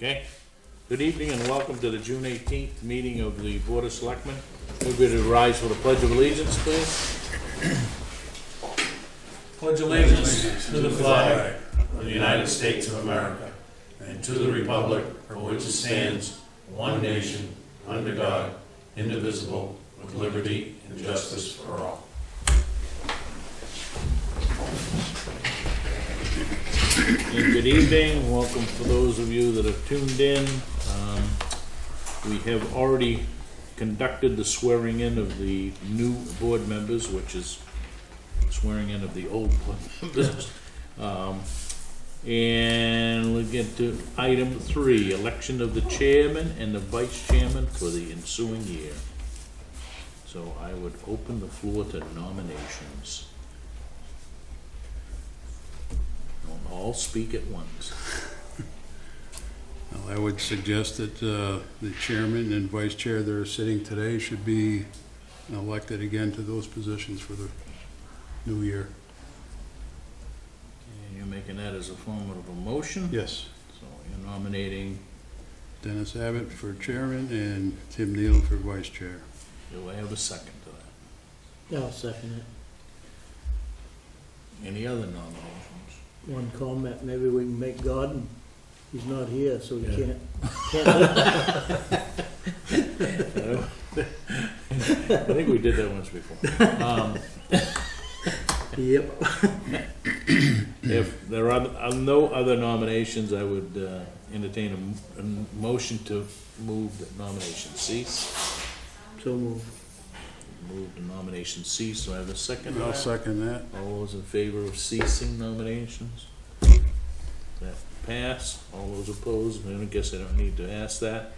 Okay. Good evening and welcome to the June 18th meeting of the Board of Selectmen. Everybody to rise for the Pledge of Allegiance, please. Pledge allegiance to the flag of the United States of America and to the republic for which it stands, one nation, under God, indivisible, with liberty and justice for all. And good evening, welcome for those of you that have tuned in. We have already conducted the swearing in of the new board members, which is swearing in of the old board members. And we'll get to item 3, election of the chairman and the vice chairman for the ensuing year. So I would open the floor to nominations. Don't all speak at once. Well, I would suggest that the chairman and vice chair that are sitting today should be elected again to those positions for the new year. And you're making that as a form of a motion? Yes. So you're nominating, Dennis Abbott for chairman and Tim Neal for vice chair. do I have a second to that? I'll second it. Any other nominations? One comment, maybe we can make Gordon, he's not here, so he Yeah. can't. I think we did that once before. Yep. If there are no other nominations, I would entertain a motion to move that nomination cease. So move. Move the nomination cease. Do I have a second? to I'll that? second that. All those in favor of ceasing nominations? That pass. All those opposed? I guess I don't need to ask that.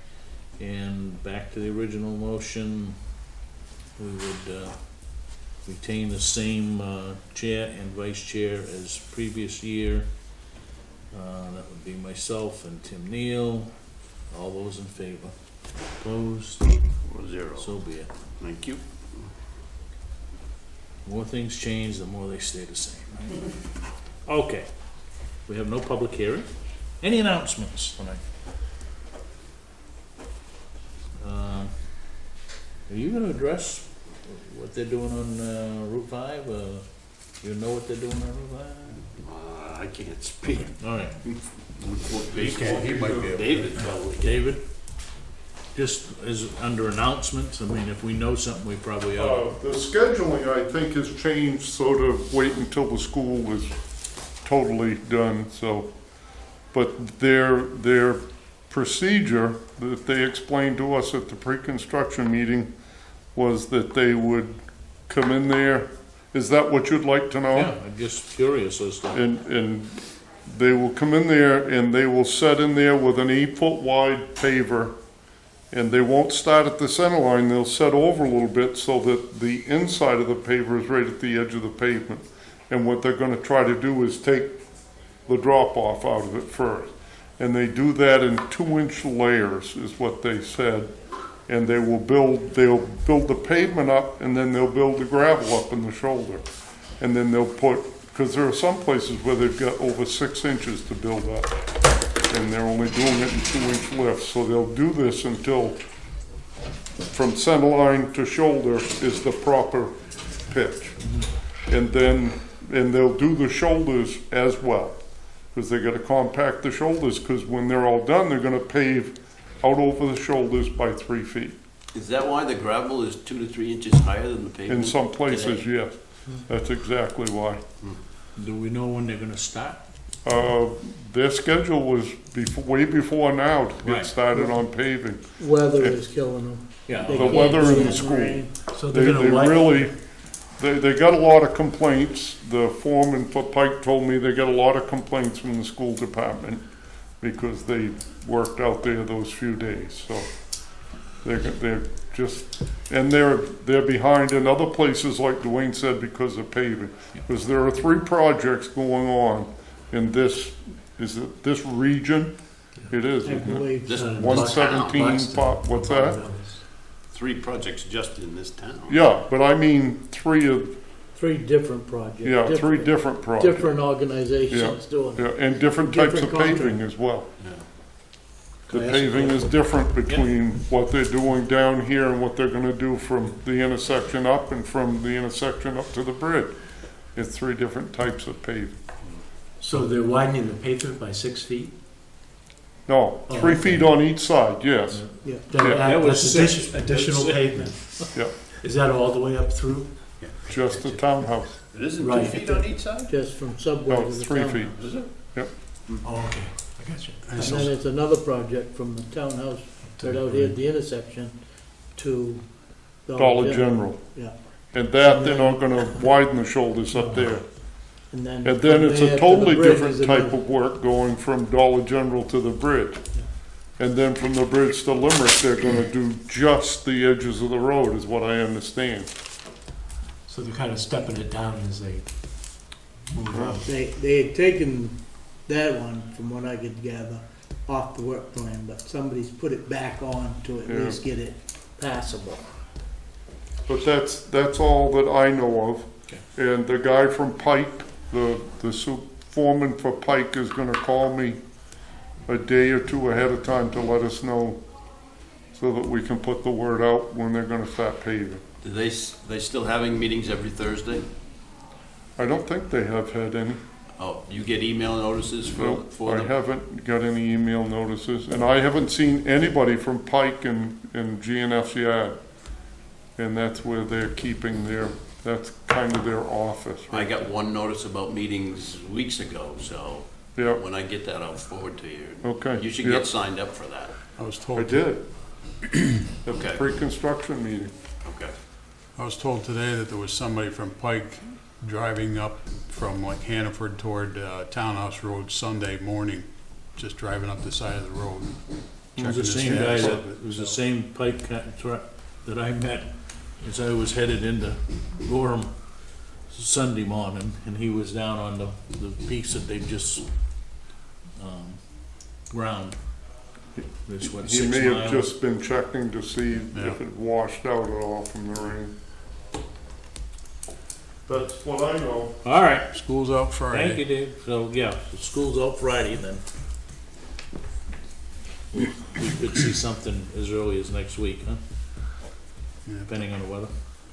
And back to the original motion, we would retain the same chair and vice chair as previous year. That would be myself and Tim Neal. All those in favor? Opposed? 4-0. So be it. Thank you. More things change, the more they stay the same. Right? Okay. We have no public hearing. Any announcements tonight? Are you going to address what they're doing on Route 5? You know what they're doing on Route 5? I can't speak. All right. He might be able to. David probably. David? Just as under announcements, I mean, if we know something, we probably ought The scheduling, I think, has changed, sort of wait until the school is totally done, so. But their procedure that they explained to us at the pre-construction meeting was that they would come in there. Is that what you'd like to know? Yeah, I'm just curious as to. And they will come in there and they will set in there with an 8-foot wide paver. And they won't start at the center line, they'll set over a little bit so that the inside of the paver is right at the edge of the pavement. And what they're gonna try to do is take the drop off out of it first. And they do that in 2-inch layers, is what they said. And they'll build the pavement up and then they'll build the gravel up in the shoulder. And then they'll put, because there are some places where they've got over 6 inches to build up. And they're only doing it in 2-inch lifts. So they'll do this until from center line to shoulder is the proper pitch. And they'll do the shoulders as well. Because they gotta compact the shoulders, because when they're all done, they're gonna pave out over the shoulders by 3 feet. Is that why the gravel is 2 to 3 inches higher than the pavement? In some places, today? yes. That's exactly why. Do we know when they're gonna start? Their schedule was way before now to Right. get started on paving. Weather is killing them. Yeah. They The can't weather in the stand school. rain. So They really, they got a lot of complaints. The foreman for Pike told me they got a lot of complaints from the school department because they worked out there those few days, so. They're just, and they're behind in other places, like Dwayne said, because of paving. Because there are 3 projects going on in this, is it this region? It is, I isn't it? believe This so. 117, what's that? 3 projects just in this town. Yeah, but I mean, 3 of, 3 different projects. yeah, 3 different projects. Different organizations doing it. Yeah, and different types of Different paving contract. as well. Yeah. The Can I ask paving a is different between what they're doing down here and what they're gonna do from the intersection up and from the intersection up to the bridge. It's 3 different types of paving. So they're widening the pavement by 6 feet? No, Oh, 3 okay. feet on each side, yes. Yeah, that was That's six. additional pavement. Yeah, Is that all the way up through? just the townhouse. It isn't Right. 2 feet on each side? just from Subway No, to the 3 townhouse. feet. Is it? Oh, okay, I got you. And then it's another project from the townhouse right out here at the intersection to Dollar General. Yeah, And that, they're not gonna widen the shoulders up there. and then. And then from it's there a to the totally bridge different is type another- of work going from Dollar General to the bridge. And then from the bridge to Limerick, they're gonna do just the edges of the road, is what I understand. So they're kind of stepping it down as they move out. They had taken that one, from what I could gather, off the work plan, but somebody's put it back on to at Yeah. least get it passable. But that's all that I know of. And the guy from Pike, the foreman for Pike is gonna call me a day or 2 ahead of time to let us know so that we can put the word out when they're gonna start paving. Do they still having meetings every Thursday? I don't think they have had any. Oh, you get email notices No, for I them? haven't got any email notices, and I haven't seen anybody from Pike in GNF's yard. And that's where they're keeping that's kind of their office. I got one notice about meetings weeks ago, so Yeah, when I get that, I'll forward to you. okay. You should Yep, get signed up for that. I was I told, did. Okay. Pre-construction meeting. Okay. I was told today that there was somebody from Pike driving up from like Hannaford toward Townhouse Road Sunday morning, just driving up the side of the road. It was checking the same guy status that, of it was the same pipe truck that I met as I was headed into Gorham Sunday morning, and he was down on the piece that they just, ground. It's what, He 6 may have miles? just been checking to see Yeah. if it washed out at all from the rain. That's what I know. All right, School's out Friday. thank you, Dave. So, yeah, the school's out Friday, then we could see something as early as next week, huh? Yeah, Depending on the weather.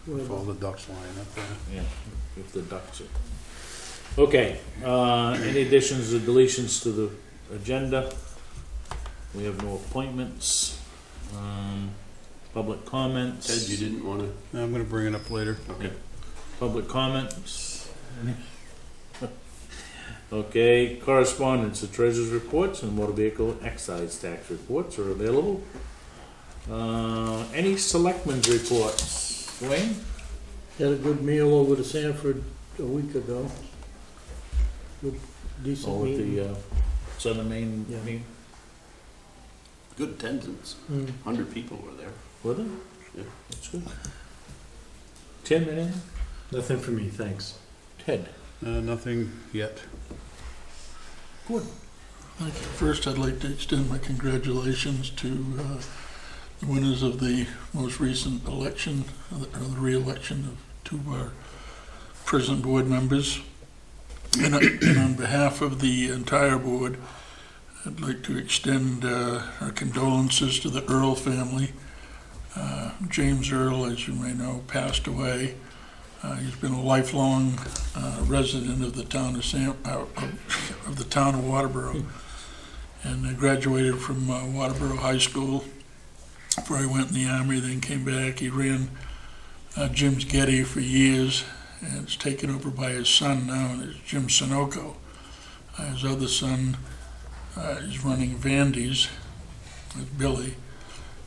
if all the ducks line up there. Yeah, if the ducks are. Okay, any additions or deletions to the agenda? We have no appointments. Public comments. Ted, you didn't want to? I'm gonna bring it up later. Okay. Public comments. Okay, correspondence, the treasurer's reports and motor vehicle excise tax reports are available. Any selectmen's reports? Wayne? Had a good meal over to Sanford a week ago. Good, decent Oh, at meeting. the Southern Maine Yeah. meeting? Good attendance. 100 people were there. Were they? Yeah. That's good. Tim, anything? Nothing for me, thanks. Ted? Nothing yet. Good. Thank you. First, I'd like to extend my congratulations to the winners of the most recent election, or the re-election of 2 of our prison board members. And on behalf of the entire board, I'd like to extend our condolences to the Earl family. James Earl, as you may know, passed away. He's been a lifelong resident of the town of the town of Waterboro, and graduated from Waterboro High School before he went in the Army, then came back. He ran Jim's Getty for years, and it's taken over by his son now, and it's Jim Sunoco. His other son is running Vandy's with Billy,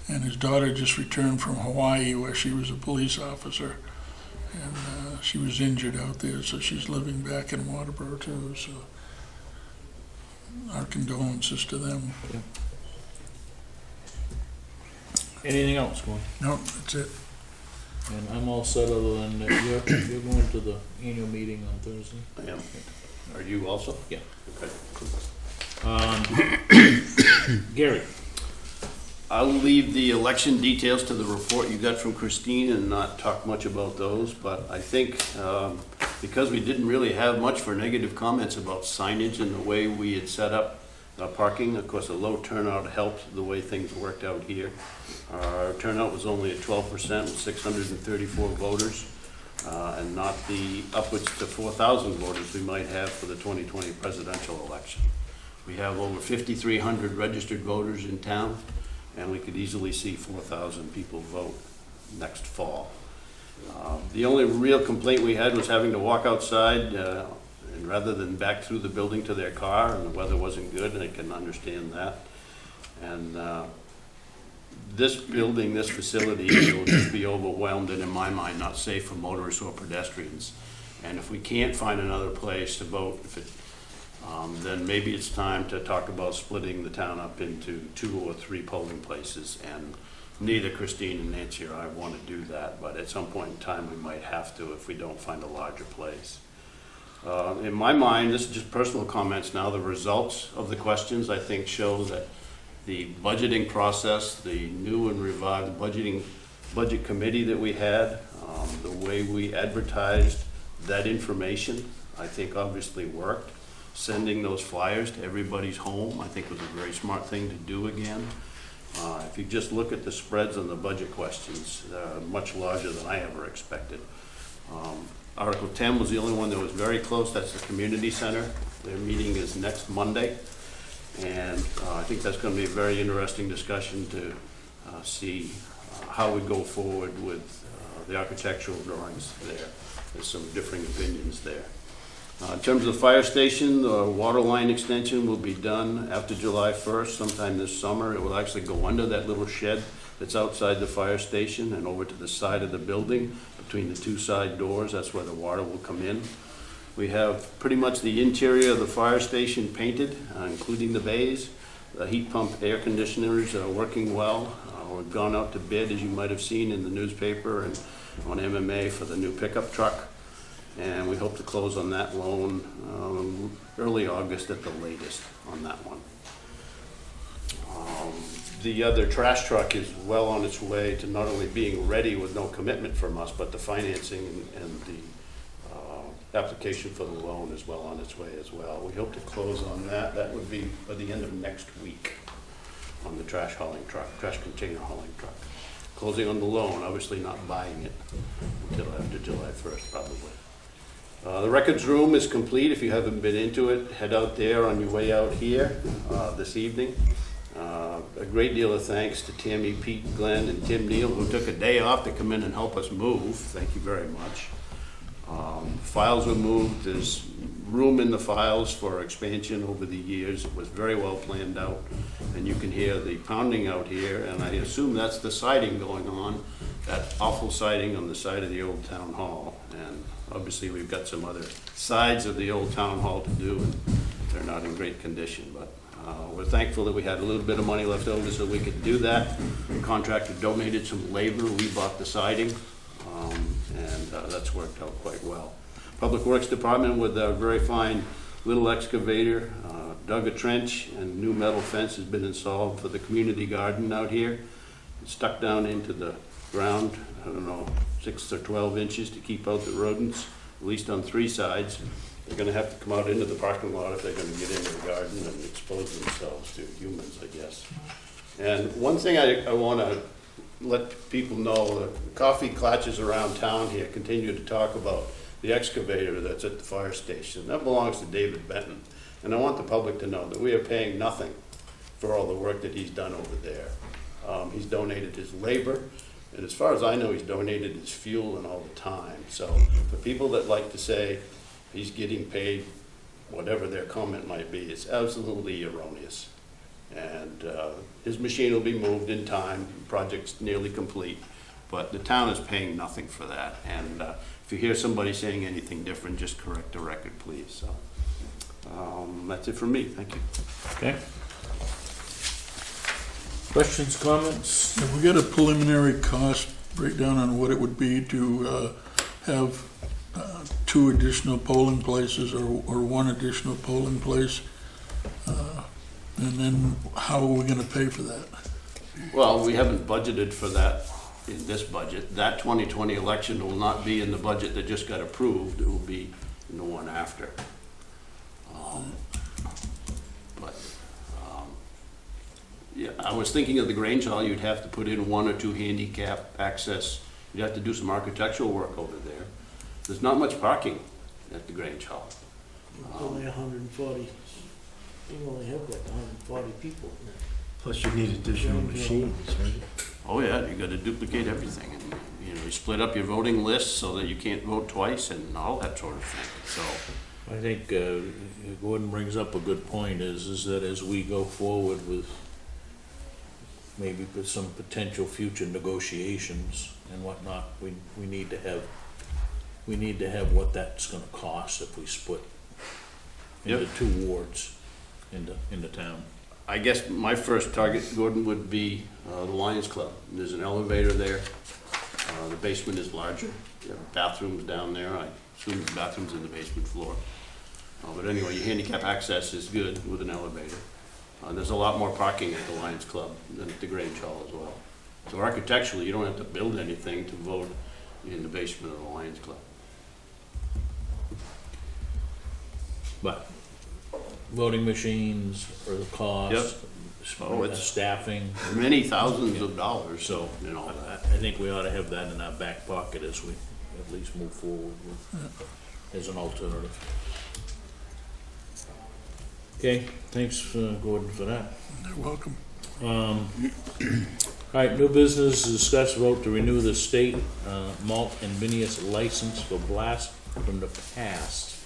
and his daughter just returned from Hawaii where she was a police officer, and she was injured out there, so she's living back in Waterboro too, so our condolences to them. Anything else, Gordon? No, that's it. And I'm all set other than that you're going to the annual meeting on Thursday? I am. Are you also? Yeah. Okay. Gary? I'll leave the election details to the report you got from Christine and not talk much about those, but I think because we didn't really have much for negative comments about signage and the way we had set up Parking, of course, a low turnout helped the way things worked out here. Our turnout was only at 12% with 634 voters, and not the upwards to 4,000 voters we might have for the 2020 presidential election. We have over 5,300 registered voters in town, and we could easily see 4,000 people vote next fall. The only real complaint we had was having to walk outside and rather than back through the building to their car, and the weather wasn't good, and I can understand that. And this building, this facility, will just be overwhelmed and in my mind not safe for motorists or pedestrians. And if we can't find another place to vote, then maybe it's time to talk about splitting the town up into 2 or 3 polling places. And neither Christine and Nancy or I want to do that, but at some point in time we might have to if we don't find a larger place. In my mind, this is just personal comments now, the results of the questions I think show that the budgeting process, the new and revived budget committee that we had, the way we advertised that information, I think obviously worked. Sending those flyers to everybody's home, I think was a very smart thing to do again. If you just look at the spreads on the budget questions, much larger than I ever expected. Article 10 was the only one that was very close. That's the community center. Their meeting is next Monday. And I think that's going to be a very interesting discussion to see how we go forward with the architectural drawings there. There's some differing opinions there. In terms of the fire station, the water line extension will be done after July 1st, sometime this summer. It will actually go under that little shed that's outside the fire station and over to the side of the building between the 2 side doors. That's where the water will come in. We have pretty much the interior of the fire station painted, including the bays. The heat pump air conditioners are working well. We've gone out to bid, as you might have seen in the newspaper and on MMA, for the new pickup truck. And we hope to close on that loan early August at the latest on that one. The other trash truck is well on its way to not only being ready with no commitment from us, but the financing and the application for the loan is well on its way as well. We hope to close on that. That would be by the end of next week on the trash hauling truck, trash container hauling truck. Closing on the loan, obviously not buying it until after July 1st probably. The records room is complete. If you haven't been into it, head out there on your way out here this evening. A great deal of thanks to Tammy, Pete, Glenn, and Tim Neal, who took a day off to come in and help us move. Thank you very much. Files were moved. There's room in the files for expansion over the years. It was very well planned out, and you can hear the pounding out here, and I assume that's the siding going on, that awful siding on the side of the old town hall. And obviously we've got some other sides of the old town hall to do, and they're not in great condition, but we're thankful that we had a little bit of money left over so we could do that. The contractor donated some labor. We bought the siding, and that's worked out quite well. Public Works Department, with a very fine little excavator, dug a trench, and new metal fence has been installed for the community garden out here. It's stuck down into the ground, I don't know, 6 or 12 inches to keep out the rodents, at least on 3 sides. They're going to have to come out into the parking lot if they're going to get into the garden and expose themselves to humans, I guess. And one thing I want to let people know, the coffee clutches around town here continue to talk about the excavator that's at the fire station. That belongs to David Benton. And I want the public to know that we are paying nothing for all the work that he's done over there. He's donated his labor, and as far as I know, he's donated his fuel and all the time. So for people that like to say he's getting paid, whatever their comment might be, it's absolutely erroneous. And his machine will be moved in time. The project's nearly complete, but the town is paying nothing for that. And if you hear somebody saying anything different, just correct the record, please. So that's it from me. Thank you. Okay. Questions, comments? Have we got a preliminary cost breakdown on what it would be to have 2 additional polling places or 1 additional polling place? And then how are we going to pay for that? Well, we haven't budgeted for that in this budget. That 2020 election will not be in the budget that just got approved. It will be in the one after. But Yeah, I was thinking of the Grange Hall, you'd have to put in 1 or 2 handicap access. You'd have to do some architectural work over there. There's not much parking at the Grange Hall. It's only 140, you only have like 140 people. Plus you need additional machines, right? Oh, yeah, you gotta duplicate everything, and, you know, you split up your voting list so that you can't vote twice and all that sort of thing, so. I think Gordon brings up a good point, is that as we go forward with maybe with some potential future negotiations and whatnot, we need to have what that's gonna cost if we split into Yep. 2 wards in the town. I guess my first target, Gordon, would be the Lions Club. There's an elevator there. The basement is larger. You have bathrooms down there. I assume the bathroom's in the basement floor. But anyway, your handicap access is good with an elevator. There's a lot more parking at the Lions Club than at the Grange Hall as well. So architecturally, you don't have to build anything to vote in the basement of the Lions Club. But voting machines or the cost, Oh, it's- staffing, Many thousands of dollars, so you know. I think we ought to have that in our back pocket as we at least move forward with, as an alternative. Okay, thanks, Gordon, for that. You're welcome. All right, new business, discuss vote to renew the state malt and vinous license for blast from the past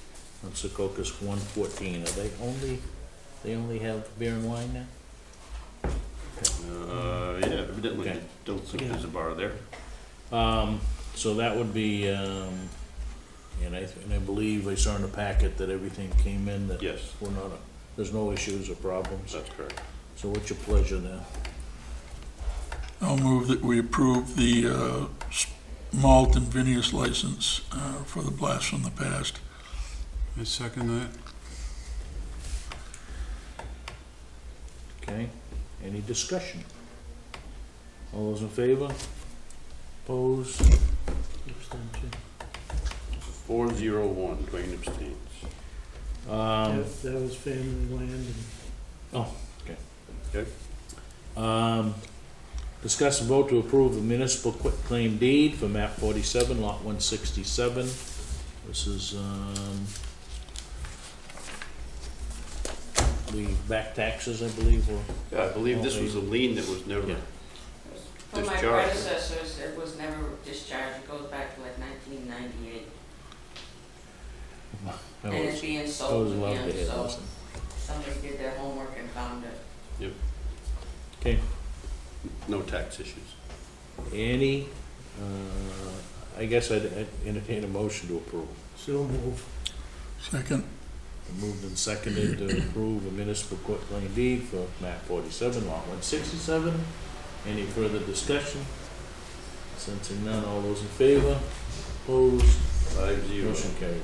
on Secocas 114. Are they only have beer and wine now? Yeah, evidently, Okay. I don't think there's a bar there. So that would be, and I believe I saw in the packet that everything came in, that Yes, we're not, there's no issues or problems. that's correct. So what's your pleasure now? I'll move that we approve the malt and vinous license for the blast from the past. I second that. Okay, any discussion? All those in favor? Opposed? Abstention. 401, Dwayne abstains. That was family land and Discuss and vote to approve the municipal quitclaim deed for map 47, lot 167. This is, the back taxes, I believe, or, Yeah, I believe this was a lien that was never Yeah. For my discharged. predecessors, it was never discharged, it goes back to like 1998, I and it's always, being I sold always loved to again, hear so this. somebody did their homework and found it. Okay, No tax issues. any, I guess I'd entertain a motion to approve. so move. Second. Moved and seconded to approve a municipal quitclaim deed for map 47, lot 167. Any further discussion? Sensing none, all those in favor? Opposed? 5-0. Motion carried.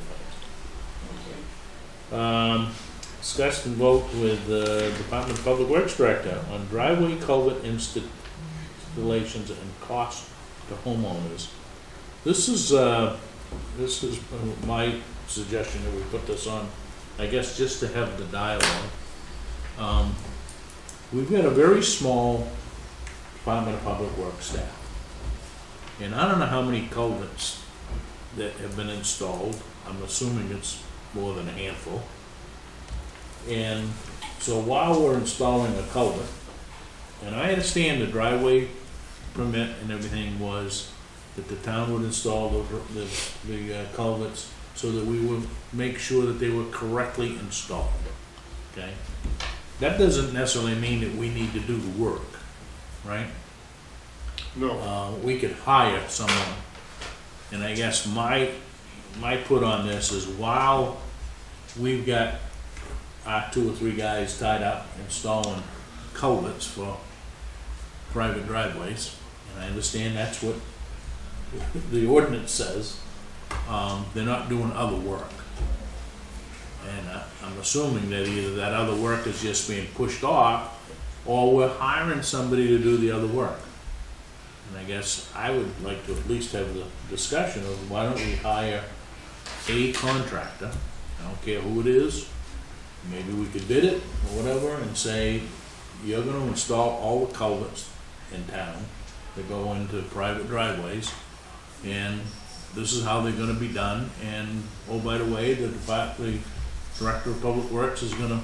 Discuss and vote with the Department of Public Works Director on driveway culvert installations and cost to homeowners. This is my suggestion that we put this on, I guess, just to have the dialogue. We've got a very small Department of Public Works staff. And I don't know how many culverts that have been installed. I'm assuming it's more than a handful. And so while we're installing a culvert, and I understand the driveway permit and everything was that the town would install the culverts so that we would make sure that they were correctly installed, okay? That doesn't necessarily mean that we need to do the work, right? No, We could hire someone, and I guess my put on this is while we've got our 2 or 3 guys tied up installing culverts for private driveways, and I understand that's what the ordinance says, they're not doing other work. And I'm assuming that either that other work is just being pushed off, or we're hiring somebody to do the other work. And I guess I would like to at least have the discussion of why don't we hire a contractor, I don't care who it is, maybe we could bid it or whatever, and say, you're gonna install all the culverts in town that go into private driveways, and this is how they're gonna be done, and, oh, by the way, the Director of Public Works is gonna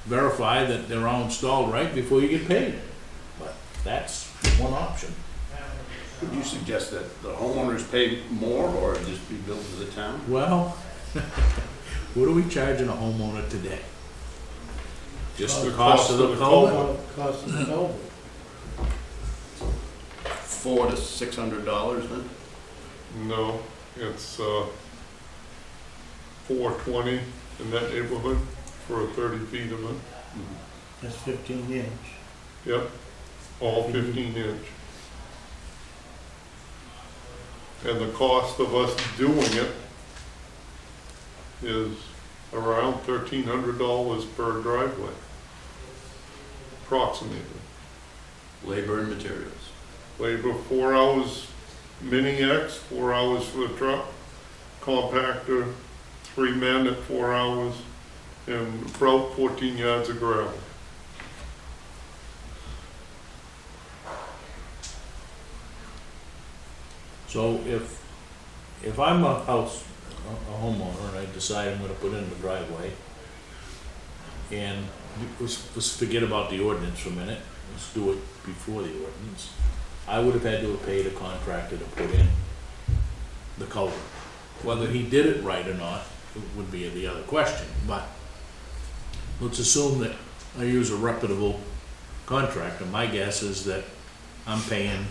verify that they're all installed right before you get paid. But that's one option. Would you suggest that the homeowners pay more or just be billed to the town? Well, what are we charging a homeowner today? Just the cost of the culvert? Cost of the culvert. $400 to $600 then? No, it's, $420 in that neighborhood for 30 feet of it. That's 15 inch. Yep, all 15 inch. And the cost of us doing it is around $1,300 per driveway, approximately. Labor and materials. Labor, 4 hours mini X, 4 hours for the truck, compactor, 3 men at 4 hours, and about 14 yards of gravel. So if I'm a homeowner, and I decide I'm gonna put in the driveway, and let's forget about the ordinance for a minute, let's do it before the ordinance, I would have had to have paid a contractor to put in the culvert. Whether he did it right or not would be the other question, but let's assume that I use a reputable contractor. My guess is that I'm paying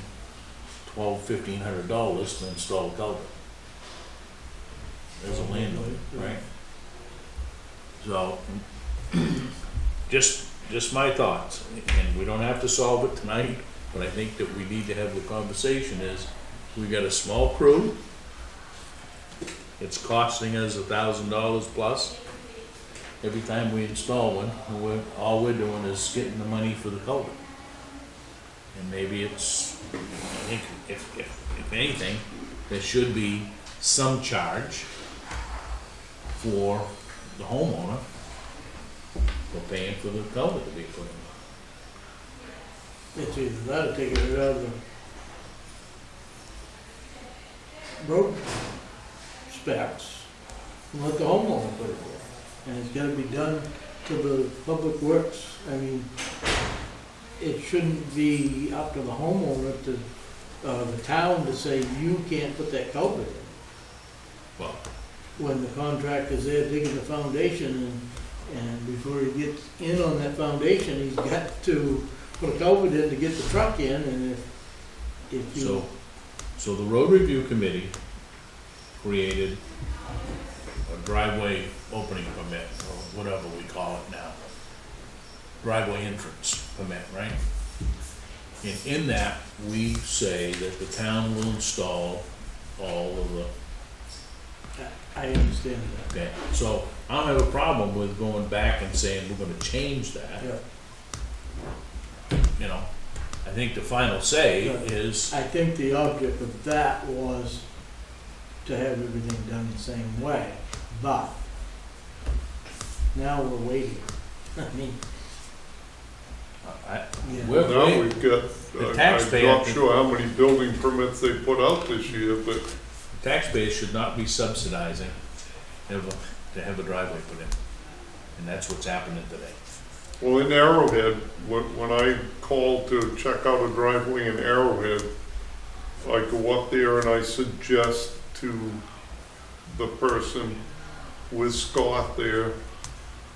$1,200-$1,500 to install a culvert as a landowner, right? So, just my thoughts, and we don't have to solve it tonight, but I think that we need to have the conversation is, we got a small crew, it's costing us $1,000 plus every time we install one, and all we're doing is getting the money for the culvert. And maybe it's, I think if anything, there should be some charge for the homeowner for paying for the culvert to be put in. It's either that or take it out of the road specs and let the homeowner put it there. And it's gotta be done to the public works. I mean, it shouldn't be up to the homeowner to, the town to say, you can't put that culvert in. Well, When the contractor's there digging the foundation and before he gets in on that foundation, he's got to put a culvert in to get the truck in, and if you. so the road review committee created a driveway opening permit, or whatever we call it now. Driveway entrance permit, right? And in that, we say that the town will install all of the, I understand that. okay, so I don't have a problem with going back and saying we're gonna change that. Yeah. You know, I think the final say Yeah. is, I think the object of that was to have everything done the same way, but now we're waiting. I mean, yeah. we're Now waiting. we've got, The I'm taxpayer not can- sure how many building permits they put out this year, but Taxpayers should not be subsidizing to have a driveway put in. And that's what's happening today. well, in Arrowhead, when I called to check out a driveway in Arrowhead, I go up there and I suggest to the person with Scott there,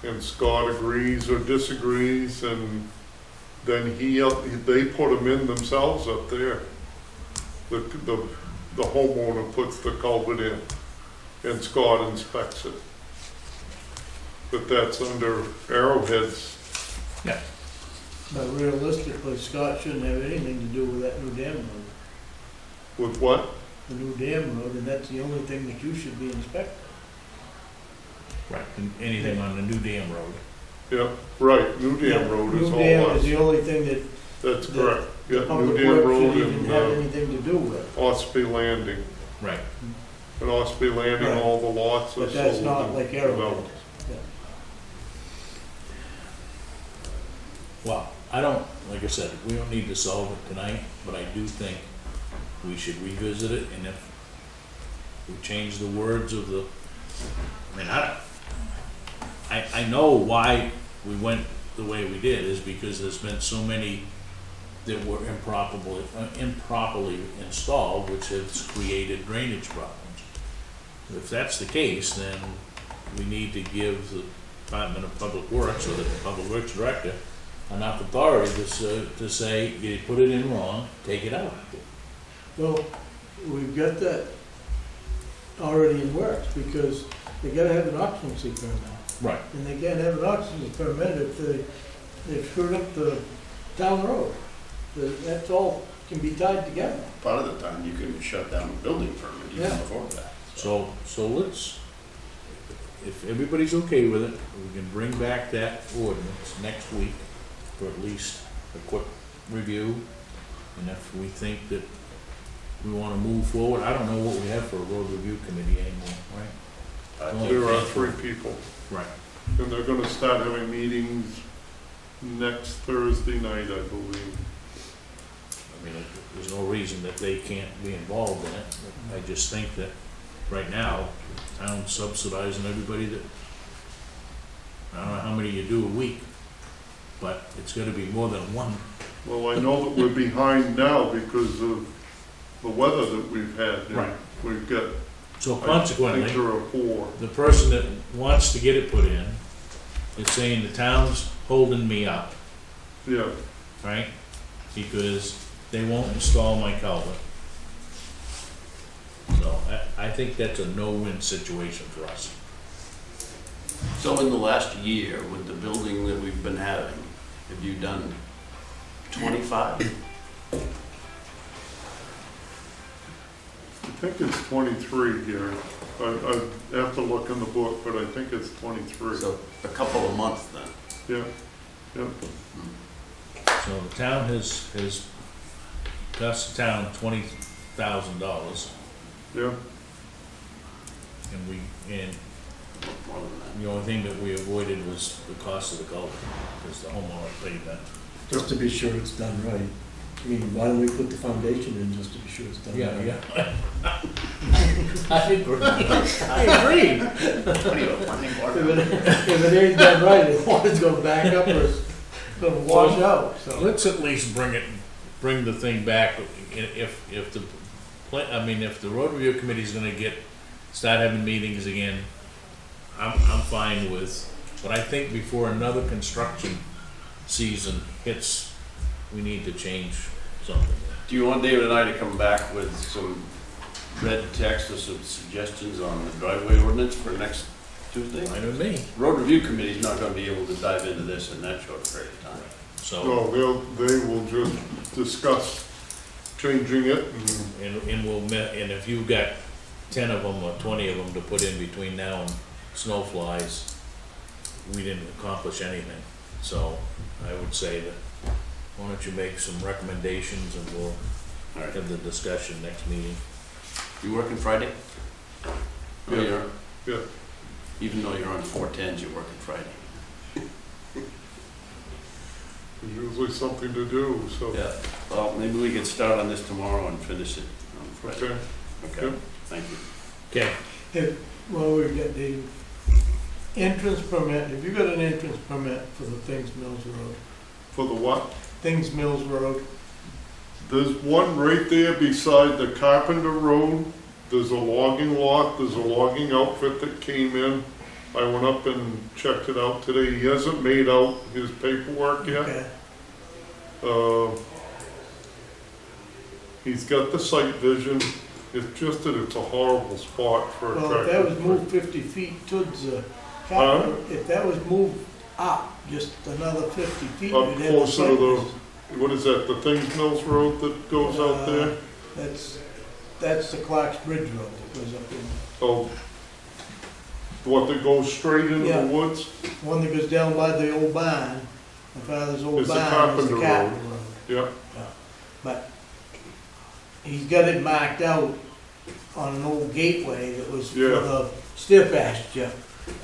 and Scott agrees or disagrees, and then they put them in themselves up there. The homeowner puts the culvert in, and Scott inspects it. But that's under Arrowhead's. Yeah. But realistically, Scott shouldn't have anything to do with that new dam road. With what? The new dam road, and that's the only thing that you should be inspecting. Right, and anything on the new dam road. Yeah, right, New Dam Road is New all dam is us. the only thing that That's the correct. Yeah, New public Dam works Road should even and have anything to do with. Ospey Landing. Right. And Ospey Landing, Right. all the lots are But that's sold not and like Arrowhead. developed. Well, I don't, like I said, we don't need to solve it tonight, but I do think we should revisit it, and if we change the words of the, I mean, I know why we went the way we did, is because there's been so many that were improperly installed, which has created drainage problems. If that's the case, then we need to give the Department of Public Works, or the Public Works Director, enough authority to say, you put it in wrong, take it out. Well, we've got that already in works, because they gotta have an occupancy permit. Right. And they can't have an occupancy permit if they've screwed up the town road. That's all can be tied together. Part of the time, you can shut down a building permit even Yeah. before that. So let's, if everybody's okay with it, we can bring back that ordinance next week for at least a quick review. And if we think that we wanna move forward, I don't know what we have for a road review committee anymore, right? There are 3 people, Right. and they're gonna start having meetings next Thursday night, I believe. I mean, there's no reason that they can't be involved in it. I just think that right now, town's subsidizing everybody that, I don't know how many you do a week, but it's gonna be more than one. Well, I know that we're behind now because of the weather that we've had. Right. We've got, So I think consequently, there are 4. the person that wants to get it put in is saying the town's holding me up, Yeah, right? Because they won't install my culvert. So I think that's a no-win situation for us. So in the last year, with the building that we've been having, have you done 25? I think it's 23 here. I have to look in the book, but I think it's 23. So a couple of months then. Yeah, yeah. So the town has cost the town $20,000, Yeah, and More than that. the only thing that we avoided was the cost of the culvert, because the homeowner paid that. Just to be sure it's done right. I mean, why don't we put the foundation in just to be sure it's done right? Yeah. I agree. I agree. If it ain't done right, the water's gonna back up or it's gonna wash out, so. Let's at least bring the thing back, if the, if the road review committee's gonna start having meetings again, I'm fine with, but I think before another construction season hits, we need to change something. Do you want David and I to come back with some red text or some suggestions on the driveway ordinance for next Tuesday? Fine with me. Road review committee's not gonna be able to dive into this in that short period of time. So, no, they will just discuss changing it and and if you've got 10 of them or 20 of them to put in between now and snow flies, we didn't accomplish anything. So I would say that, why don't you make some recommendations and we'll All right. have the discussion next meeting. You working Friday? Oh, Yeah. you're, yeah. even though you're on 410s, you're working Friday. There's usually something to do, so. Yeah, well, maybe we could start on this tomorrow and finish it on Friday. Okay, Okay, Yep. thank you. Okay, Well, we've got the entrance permit, have you got an entrance permit for the Things Mills Road? for the what? Things Mills Road, There's one right there beside the Carpenter Road. There's a logging lot, there's a logging outfit that came in. I went up and checked it out today. He hasn't made out his paperwork yet. okay, He's got the site vision. It's just that it's a horrible spot for a well, tractor. if that was moved 50 feet towards the, Huh? if that was moved up just another 50 feet. Up you'd have closer to the what is that, the Things Mills Road that goes out there? That's the Clark's Bridge Road that goes up in, Oh, what, that goes straight into Yeah. the woods? one that goes down by the old barn, my father's old It's the barn is Carpenter the Road. Carpenter Road. Yeah, But he's got it marked out on an old gateway that was for Yeah. the steer pasture.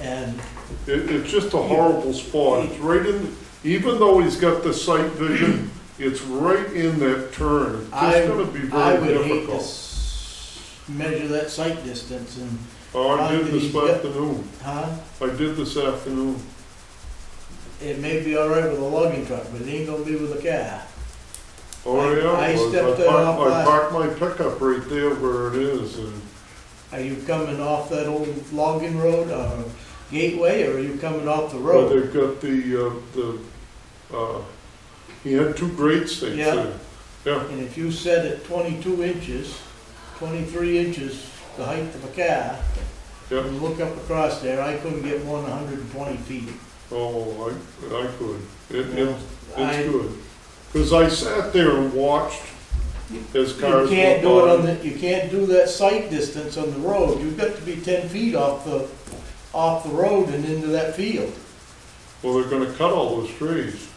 And it's just a horrible spot. It's right in, even though he's got the sight vision, it's right in that turn. It's just gonna be I very would hate to difficult. measure that sight distance and, Oh, I did this afternoon. huh? I did this afternoon. It may be all right with a logging truck, but it ain't gonna be with a car. Oh, yeah, I it was. stepped it off I by- parked my pickup right there where it is, and Are you coming off that old logging road, gateway, or are you coming off the well, road? they've got he had two grade stakes Yeah. there. Yeah, And if you set it 22 inches, 23 inches, the height of a car, yeah. and look up across there, I couldn't get more than 120 feet. Oh, I could. I- It's good. Because I sat there and watched as You cars can't go do it on by. the, you can't do that sight distance on the road. You've got to be 10 feet off the road and into that field. Well, they're gonna cut all those trees.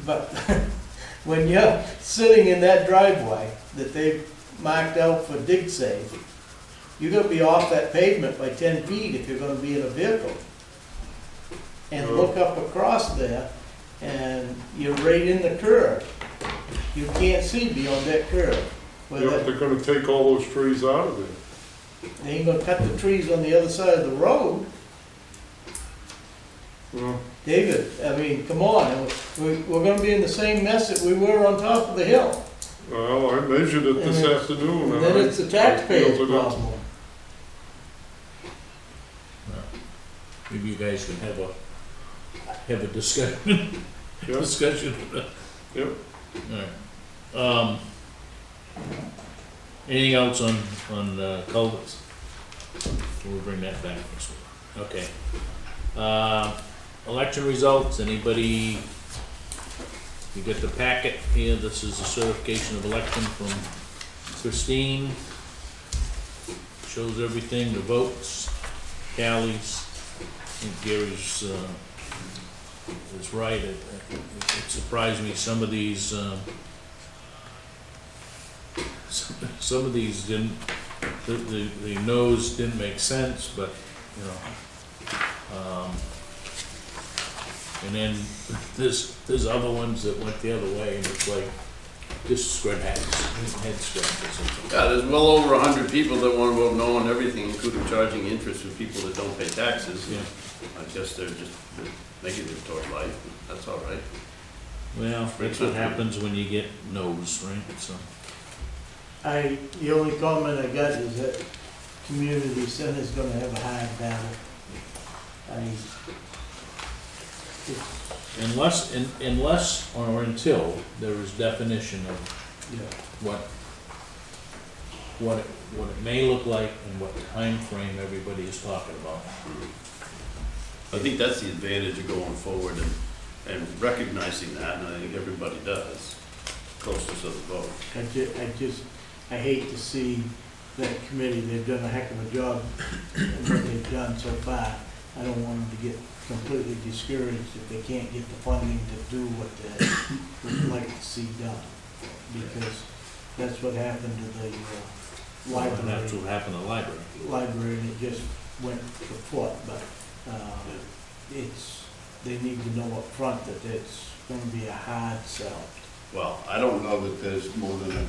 But when you're sitting in that driveway that they've marked out for dig save, you're gonna be off that pavement by 10 feet if you're gonna be in a vehicle. And look up across there, and you're right in the curve. You can't see beyond that curve. Where Yeah, that- they're gonna take all those trees out of there. They ain't gonna cut the trees on the other side of the road. Well, David, I mean, come on, we're gonna be in the same mess that we were on top of the hill. Well, I measured it this And it- afternoon. And then it's the taxpayers' I filled it up. problem. Maybe you guys can have a discussion, Yeah, discussion. yeah. Alright. Anything else on culverts? We'll bring that back next week. Okay. Election results, anybody, you got the packet here, this is the certification of election from Christine. Shows everything, the votes, tallies. I think Gary's, is right, it surprised me, some of these, some of these didn't, the no's didn't make sense, but, you know. And then there's other ones that went the other way, and it's like, just head scratches. Yeah, there's well over 100 people that want to vote no on everything, including charging interest for people that don't pay taxes. Yeah, I guess they're just negative toward life, that's all right. well, that's what happens when you get no's, right, so. The only comment I got is that community center's gonna have a hard battle. Unless or until there is definition of Yeah. what it may look like and what time frame everybody is talking about. I think that's the advantage of going forward and recognizing that, and I think everybody does, closest of the vote. I hate to see that committee, they've done a heck of a job in what they've done so far. I don't want them to get completely discouraged if they can't get the funding to do what they would like to see done. Because that's what happened to the And library. that's what happened to the library. And it just went kaput, but, they need to know up front that it's gonna be a hard sell. Well, I don't know that there's more than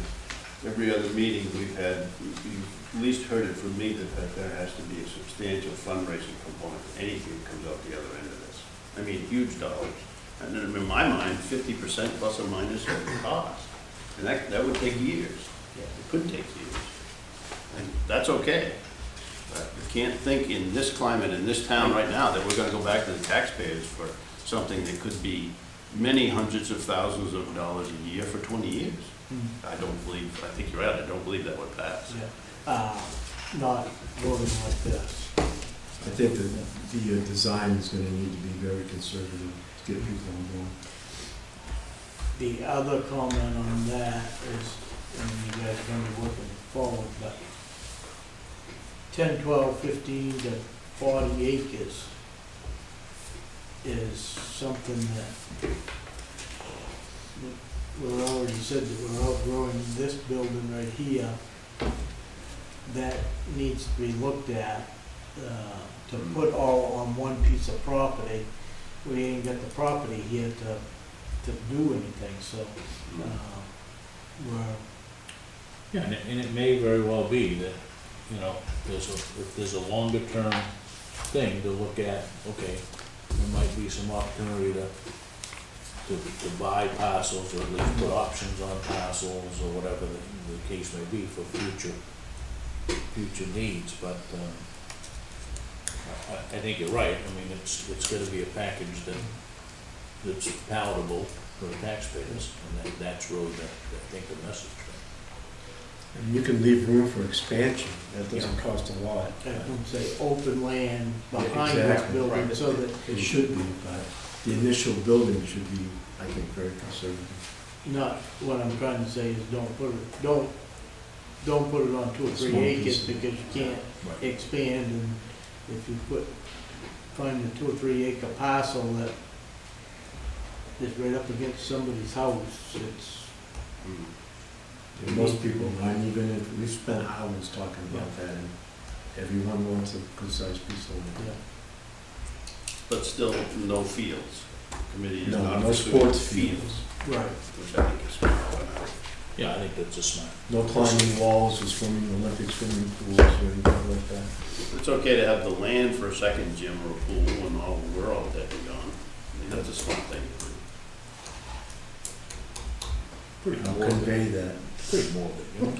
every other meeting we've had, you've at least heard it from me that there has to be a substantial fundraising component to anything that comes out the other end of this. I mean, huge dollars. And then in my mind, 50% plus or minus of the cost. And that would take years. It could take years. And that's okay. But you can't think in this climate, in this town right now, that we're gonna go back to the taxpayers for something that could be many hundreds of thousands of dollars a year for 20 years. I think you're right, I don't believe that would pass. Not voting like this. I think that the design is gonna need to be very conservative to get people on board. The other comment on that is, and you guys are gonna be working forward, but 10, 12, 15 to 40 acres is something that we already said that we're outgrowing this building right here. That needs to be looked at, to put all on one piece of property we ain't got the property here to do anything, so, we're, Yeah, and it may very well be that, you know, if there's a longer term thing to look at, okay, there might be some opportunity to buy parcels, or at least put options on parcels, or whatever the case may be for future needs, but, I think you're right. I mean, it's gotta be a package that's palatable for the taxpayers, and that's really I think the message. And you can leave room for expansion, that doesn't cost a lot. I wouldn't say open land behind Yeah, this exactly. building, Right. so that It should be, but the initial building should be, I think, very conservative. not, what I'm trying to say is don't put it on 2 or 3 Small acres, piece. because you can't Right. expand, and if you find a 2 or 3 acre parcel that is right up against somebody's house, it's, And most people, and even if, we spent hours talking about that, and everyone wants a good-sized piece of land. yeah. But still, no fields. Committee is No, not no pursuing sports fields, Right. which I think is smart. Yeah, I think that's a smart. No climbing walls or swimming, Olympic swimming pools or anything like that. It's okay to have the land for a second gym or a pool when we're all dead and gone. I mean, that's a smart thing to do. Pretty I'll morbid, convey that. pretty morbid, you know?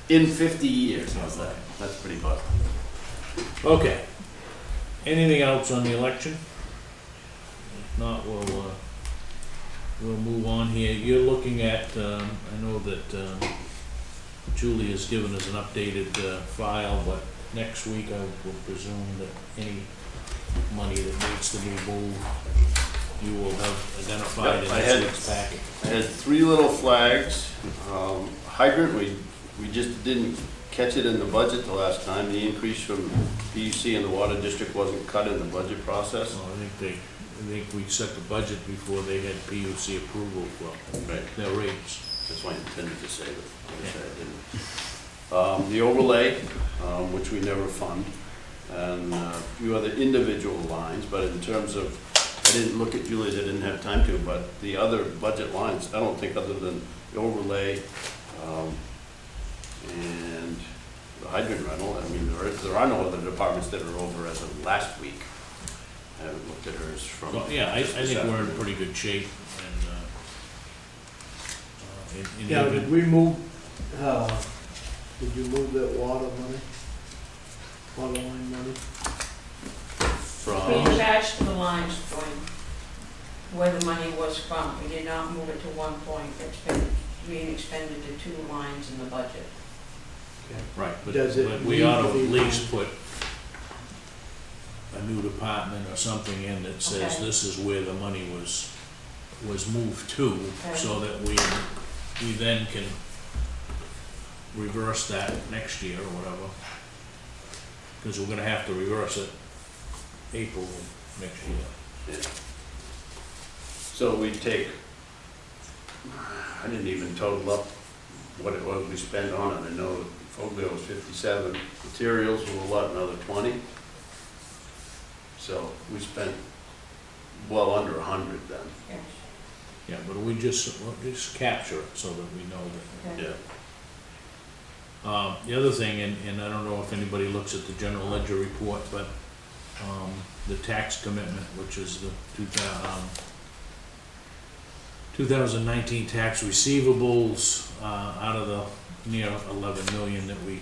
In 50 years, how's that? That's pretty positive. Okay. Anything else on the election? If not, we'll move on here. You're looking at, I know that Julie has given us an updated file, but next week I would presume that any money that needs to be moved, you will have identified in Yep, I this had- week's packet. I had 3 little flags. Hydrant, we just didn't catch it in the budget the last time. The increase from PUC and the water district wasn't cut in the budget process. So I think we set the budget before they had PUC approval for Right. their rates. That's why I intended to say that. I guess I didn't. The overlay, which we never fund, and a few other individual lines, but in terms of, I didn't look at Julie's, I didn't have time to, but the other budget lines, I don't think other than the overlay, and the hydrant rental, I mean, there are no other departments that are over as of last week. I haven't looked at hers from. So, yeah, I just think this we're in afternoon. pretty good shape, and Yeah, even- did we move, did you move that water money? Water line money? From. We attached the lines going where the money was from. We did not move it to one point, being expended to 2 lines in the budget. right, but Does it but we need ought to to be at least moved? put a new department or something in that says Okay. this is where the money was moved to, so that we then can reverse that next year or whatever. Because we're gonna have to reverse it April of next year. Yeah. So we take, I didn't even total up what it was we spent on it. I know Foglio was 57, materials were another 20. So we spent well under 100 then. Yes. Yeah, but we'll just capture it so that we know that. Okay. Yeah. The other thing, and I don't know if anybody looks at the general ledger report, but the tax commitment, which is the 2019 tax receivables, out of the near 11 million that we've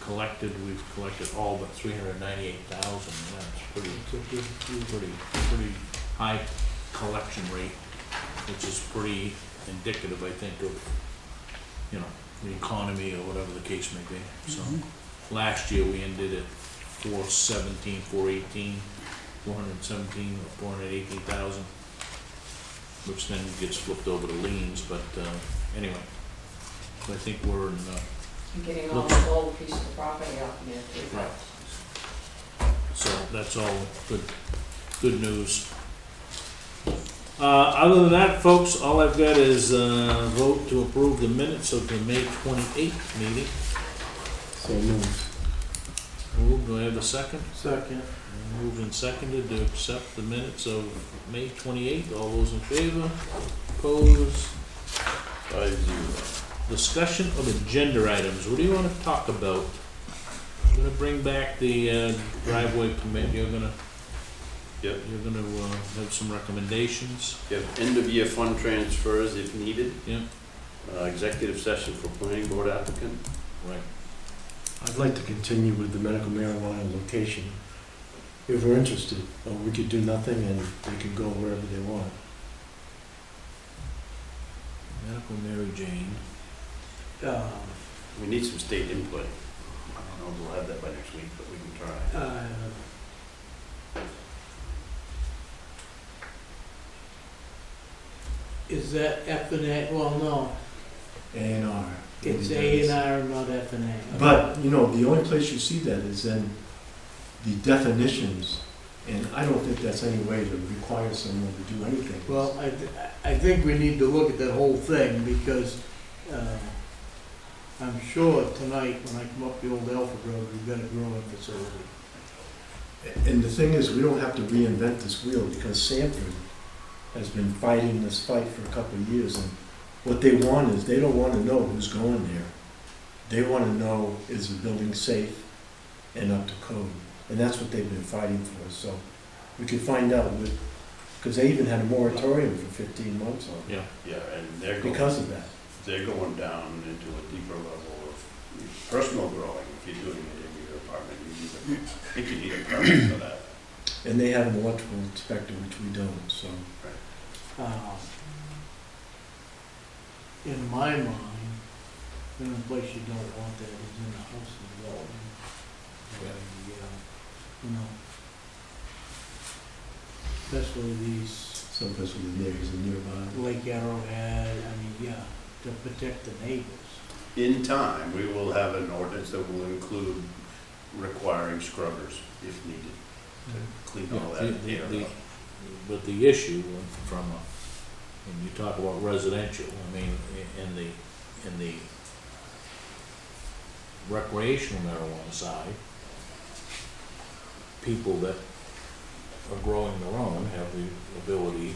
collected all but 398,000. That's pretty high collection rate, which is pretty indicative, I think, of, you know, the economy or whatever the case may be. So last year we ended at 417, 418, 417 or 418,000, which then gets flipped over to liens, but anyway, I think we're in, And getting all the old pieces of property out there too. Right. so that's all good news. Other than that, folks, all I've got is vote to approve the minutes of the May 28th meeting. So moved. Moved, do I have a second? Second. Moved and seconded to accept the minutes of May 28th. All those in favor? Opposed? 5-0. Discussion of agenda items. What do you want to talk about? You're gonna bring back the driveway permit. You're gonna have some recommendations. You have end-of-year fund transfers if needed. Yep. Executive session for planning board applicant. Right. I'd like to continue with the medical marijuana location, if we're interested, or we could do nothing and they can go wherever they want. Medical Mary Jane. We need some state input. I don't know if we'll have that by next week, but we can try. Is that F and A? Well, no, A&R. it's A and R, not F and A. But, you know, the only place you see that is in the definitions, and I don't think that's any way to require someone to do anything. Well, I think we need to look at that whole thing, because I'm sure tonight, when I come up the old Alfred Road, we've got a growing facility. And the thing is, we don't have to reinvent this wheel, because Sanford has been fighting this fight for a couple of years, and what they want is, they don't want to know who's going there. They want to know, is the building safe and up to code? And that's what they've been fighting for, so we could find out with, because they even had a moratorium for 15 months on it. Yeah. Yeah, and they're Because of that. they're going down into a deeper level of personal growing. If you're doing it in your apartment, I think you need a permit for that. And they have an electrical inspector, which we don't, so. In my mind, the only place you don't want that is in a house development. You know, especially these Someplace with the neighbors are nearby. Lake Arrowhead, I mean, yeah, to protect the neighbors. In time, we will have an ordinance that will include requiring scrubbers if needed to clean all that air up. But the issue when you talk about residential, I mean, in the recreational marijuana side, people that are growing their own have the ability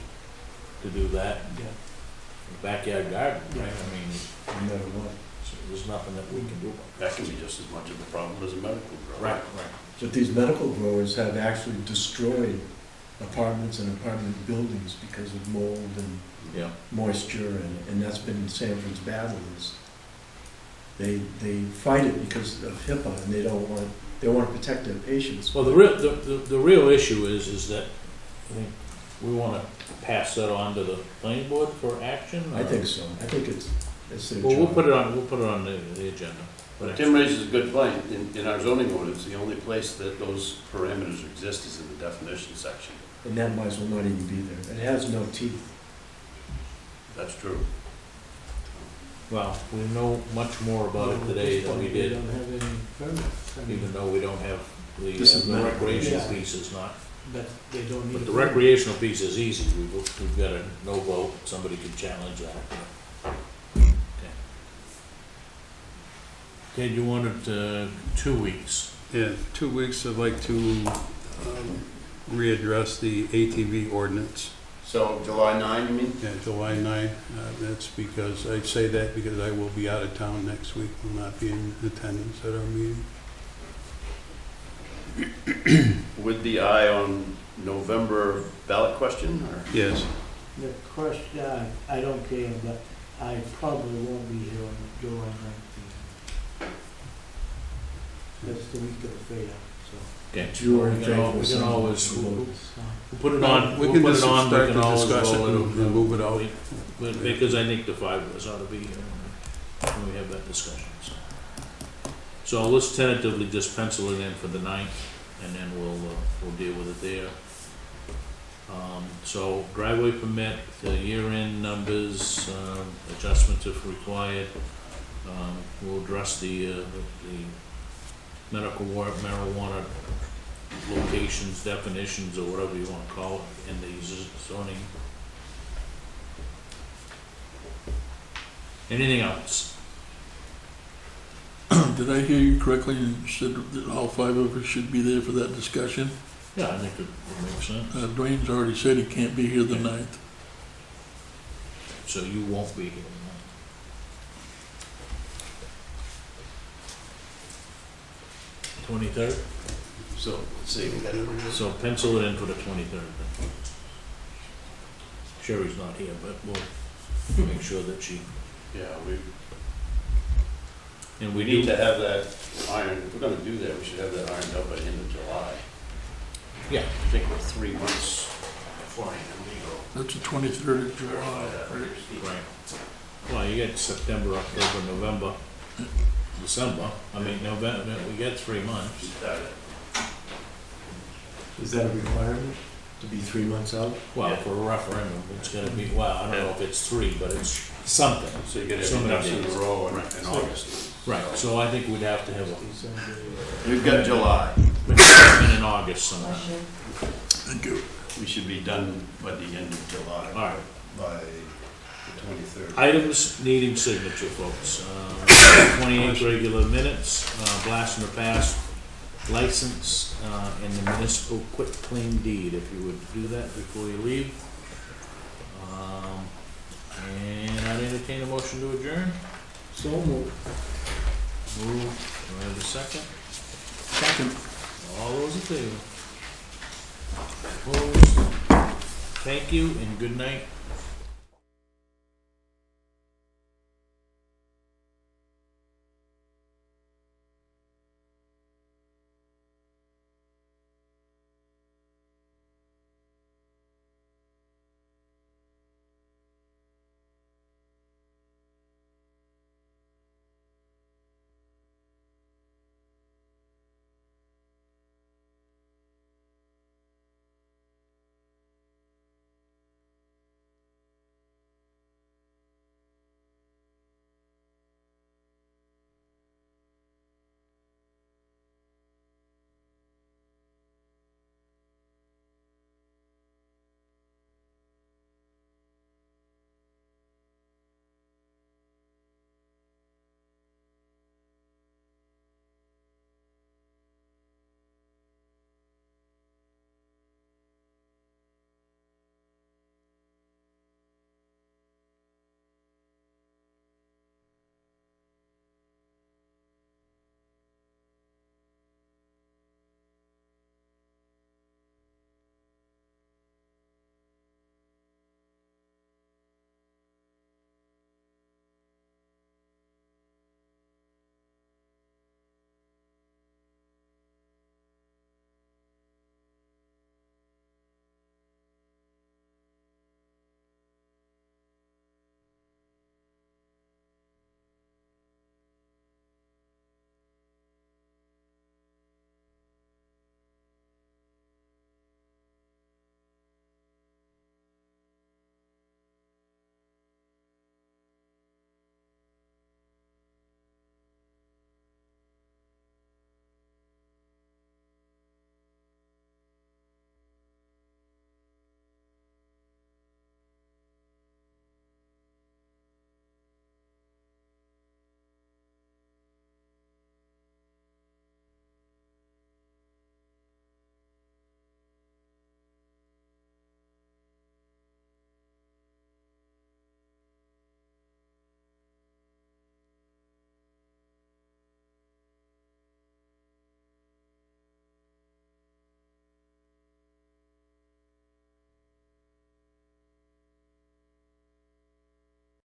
to do that Yeah. in the backyard garden, right? I mean, No matter what. so there's nothing that we can do about That can be just as much of a problem as a medical it. grow. Right. But these medical growers have actually destroyed apartments and apartment buildings because of mold and Yeah. moisture, and that's been Sanford's battle is they fight it because of HIPAA, and they want to protect their patients. Well, the real issue is that I think we want to pass that on to the planning board for action. I think so. I think it's their Well, we'll job. put it on the agenda. for next Tim raises a good point. In our zoning ordinance, the only place that those parameters exist is in the definition section. And that might as well not even be there. It has no teeth. That's true. Well, we know much more about it today than we They did, don't have any permits. I mean, even though we don't have This is the medical. recreational Yeah. piece is not. But they don't need. But a the permit. recreational piece is easy. We've got a no vote. Somebody can challenge that. Okay. Okay, you wanted 2 weeks. Yeah, 2 weeks, I'd like to readdress the ATV ordinance. So July 9, you mean? Yeah, July 9, that's because, I say that because I will be out of town next week, will not be in attendance at our meeting. With the eye on November ballot question, or? Yes. The question, I don't care, but I probably won't be here on July 19th. That's the week of the fair, so. Okay. You are in We favor of can some always, vote. we'll put it on, We we'll can put just it on, we start can to always discuss it roll and move it out. But because I think the 5 of us ought to be here when we have that discussion, so. So let's tentatively just pencil it in for the 9th, and then we'll deal with it there. So driveway permit, the year-end numbers, adjustments if required. We'll address the medical marijuana locations, definitions, or whatever you want to call it, in the zoning. Anything else? Did I hear you correctly? You said that all 5 of us should be there for that discussion? Yeah, I think it would make sense. Dwayne's already said he can't be here the 9th. So you won't be here. No? 23rd? So, let's see, we got So pencil it in for the 23rd then. Sherry's not here, but we'll make sure that she, yeah, and we need to have that iron, if we're gonna do that, we should have that ironed out by the end of July. Yeah. I think we're 3 months beforehand, That's the 23rd of July. Right. Well, you get September, October, November, December, November, we get 3 months. Is that a requirement, to be 3 months out? Well, for a referendum, it's gonna be, well, I don't know if it's 3, but it's something. So you get So everything many else in a days. row in August. Right, so I think we'd have to have a, We've got July. in August sometime. Bless you. Thank you. We should be done by the end of July. All right. By the 23rd. Items needing signature, folks. 28 regular minutes, blast from the past, license, and the municipal quitclaim deed, if you would do that before you leave. And I'd entertain a motion to adjourn. So moved. Move, do I have a second? Second. All those in favor? Opposed? Thank you and good night.